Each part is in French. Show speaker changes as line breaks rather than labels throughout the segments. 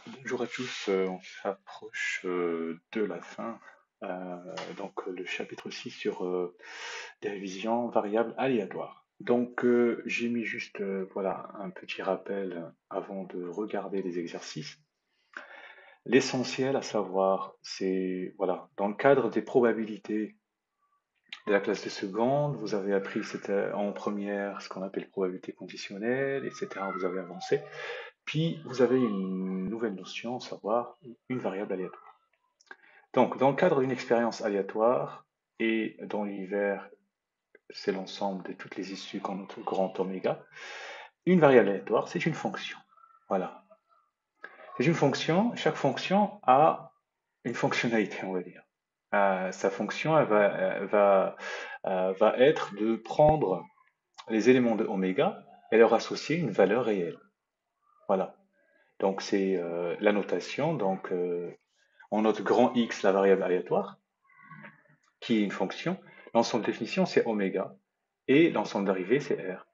Bonjour à tous, on s'approche de la fin. Donc le chapitre 6 sur des révisions variables aléatoires. Donc j'ai mis juste voilà un petit rappel avant de regarder les exercices. L'essentiel à savoir, c'est voilà, dans le cadre des probabilités de la classe de seconde, vous avez appris c'était en première ce qu'on appelle probabilité conditionnelle, etc. Vous avez avancé. Puis vous avez une nouvelle notion, à savoir une variable aléatoire. Donc, dans le cadre d'une expérience aléatoire et dans l'univers, c'est l'ensemble de toutes les issues qu'on note grand oméga, une variable aléatoire, c'est une fonction. Voilà. C'est une fonction, chaque fonction a une fonctionnalité, on va dire. Sa fonction, va être de prendre les éléments de oméga et leur associer une valeur réelle. Voilà. Donc, c'est la notation. Donc, on note grand X, la variable aléatoire, qui est une fonction. L'ensemble de définition, c'est oméga. Et l'ensemble d'arrivée, c'est R.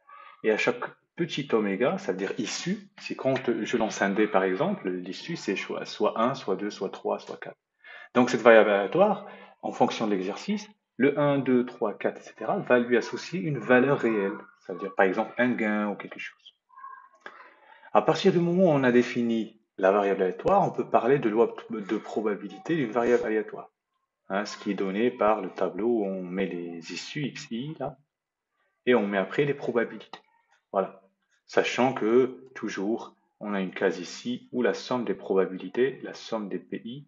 Et à chaque petit oméga, ça veut dire issue, c'est quand je lance un dé par exemple, l'issue c'est soit 1, soit 2, soit 3, soit 4. Donc cette variable aléatoire, en fonction de l'exercice, le 1, 2, 3, 4, etc., va lui associer une valeur réelle. Ça veut dire par exemple un gain ou quelque chose. À partir du moment où on a défini la variable aléatoire, on peut parler de loi de probabilité d'une variable aléatoire. Hein, ce qui est donné par le tableau où on met les issues xi là, et on met après les probabilités. Voilà. Sachant que toujours on a une case ici où la somme des probabilités, la somme des PI,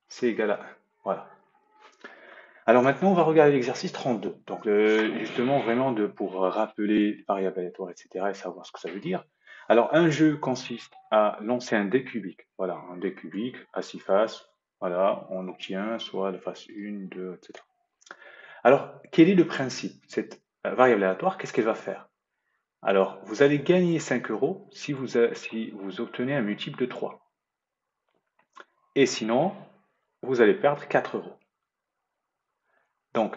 c'est égal à 1. Voilà. Alors maintenant, on va regarder l'exercice 32. Donc justement, vraiment pour rappeler variable aléatoire, etc. et savoir ce que ça veut dire. Alors un jeu consiste à lancer un dé cubique. Voilà, un dé cubique à 6 faces. Voilà, on obtient soit la face 1, 2, etc. Alors, quel est le principe? Cette variable aléatoire, qu'est-ce qu'elle va faire? Alors, vous allez gagner 5 euros si vous obtenez un multiple de 3. Et sinon, vous allez perdre 4 euros. Donc,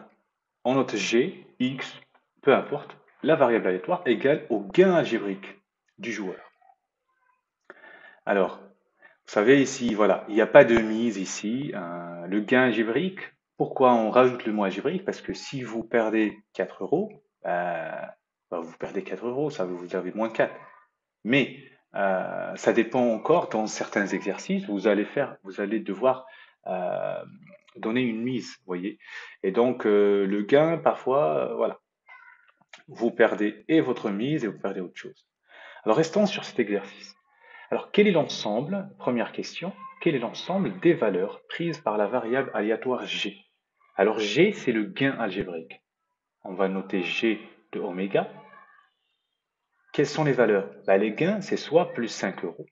on note G, X, peu importe, la variable aléatoire égale au gain algébrique du joueur. Alors, vous savez ici, voilà, il n'y a pas de mise ici. Le gain algébrique, pourquoi on rajoute le mot algébrique? Parce que si vous perdez 4 euros, vous perdez 4 euros, ça vous avez moins 4. Mais ça dépend encore dans certains exercices, vous allez devoir euh, donner une mise, vous voyez. Et donc le gain, parfois, voilà, vous perdez et votre mise et vous perdez autre chose. Alors restons sur cet exercice. Alors quel est l'ensemble, première question, quel est l'ensemble des valeurs prises par la variable aléatoire G? Alors G, c'est le gain algébrique. On va noter G de oméga. Quelles sont les valeurs? Les gains, c'est soit plus 5 euros,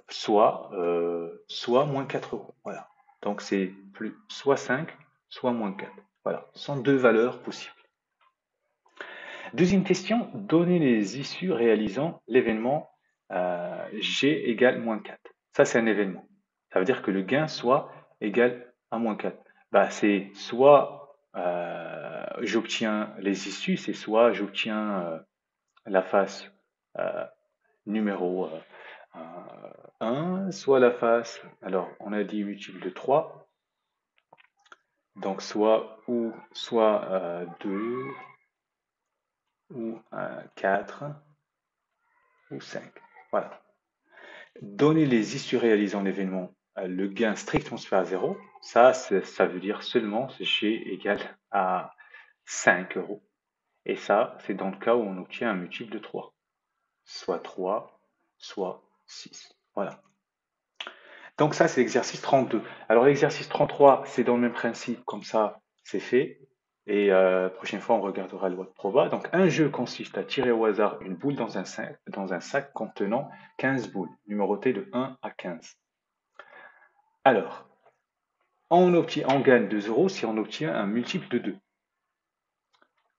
soit moins 4 euros. Voilà. Donc c'est plus soit 5, soit moins 4. Voilà. Ce sont deux valeurs possibles. Deuxième question, donnez les issues réalisant l'événement G égale moins 4. Ça, c'est un événement. Ça veut dire que le gain soit égal à moins 4. C'est soit j'obtiens les issues, c'est soit j'obtiens la face euh, numéro 1, soit la face, alors on a dit multiple de 3, donc soit 2, ou 4, ou 5. Voilà. Donner les issues réalisant l'événement, le gain strictement supérieur à 0, ça veut dire seulement G égale à 5 euros. Et ça, c'est dans le cas où on obtient un multiple de 3, soit 3, soit 6. Voilà. Donc ça, c'est l'exercice 32. Alors l'exercice 33, c'est dans le même principe, comme ça, c'est fait. Et prochaine fois, on regardera le loi de Prova. Donc un jeu consiste à tirer au hasard une boule dans un sac contenant 15 boules, numérotées de 1 à 15. Alors, on gagne 2 euros si on obtient un multiple de 2.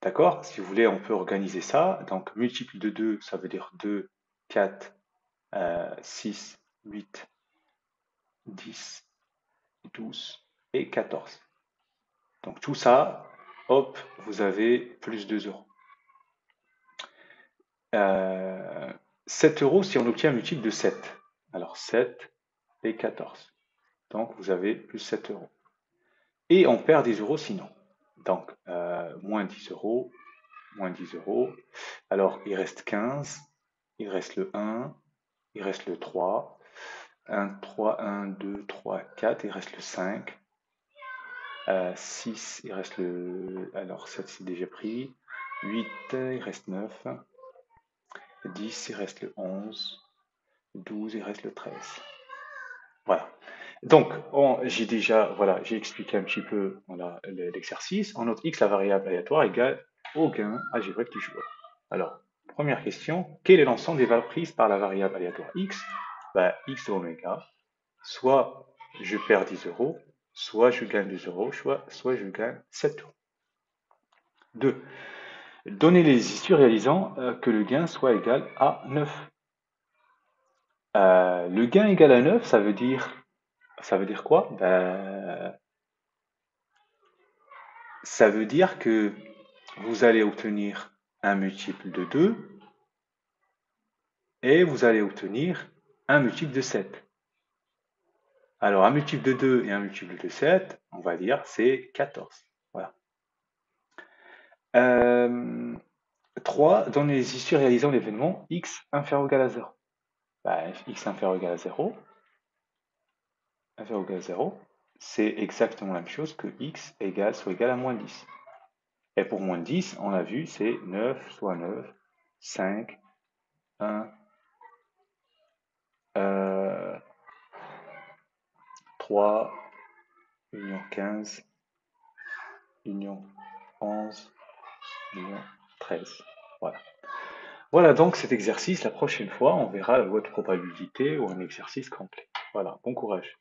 D'accord? Si vous voulez, on peut organiser ça. Donc multiple de 2, ça veut dire 2, 4, 6, 8, 10, 12 et 14. Donc tout ça, hop, vous avez plus 2 euros. 7 euros si on obtient un multiple de 7. Alors 7 et 14. Donc vous avez plus 7 euros. Et on perd 10 euros sinon. Donc moins 10 euros, moins 10 euros. Alors il reste 15, il reste le 1, il reste le 3. 1, 3, 1, 2, 3, 4, il reste le 5. 6, il reste le... Alors 7 c'est déjà pris. 8, il reste 9. 10, il reste le 11. 12, il reste le 13. Voilà. Donc, j'ai déjà, voilà, j'ai expliqué un petit peu voilà, l'exercice. On note x, la variable aléatoire, égale au gain algébrique du joueur. Alors, première question, quel est l'ensemble des valeurs prises par la variable aléatoire x? Ben, x de oméga, soit je perds 10 euros, soit je gagne 2 euros, soit je gagne 7 euros. 2. Donner les issues réalisant que le gain soit égal à 9. Le gain égal à 9, ça veut dire quoi? Ben, ça veut dire que vous allez obtenir un multiple de 2 et vous allez obtenir un multiple de 7. Alors, un multiple de 2 et un multiple de 7, on va dire, c'est 14. Voilà. 3. Donner les issues réalisant l'événement x inférieur ou égal à 0. Ben, x inférieur ou égal à 0, inférieur ou égal à 0, c'est exactement la même chose que x égale soit égal à moins 10. Et pour moins 10, on a vu, c'est 9, soit 9, 5, 1, 3, union 15, union 11, union 13. Voilà. Voilà donc cet exercice. La prochaine fois, on verra la loi de probabilité ou un exercice complet. Voilà, bon courage.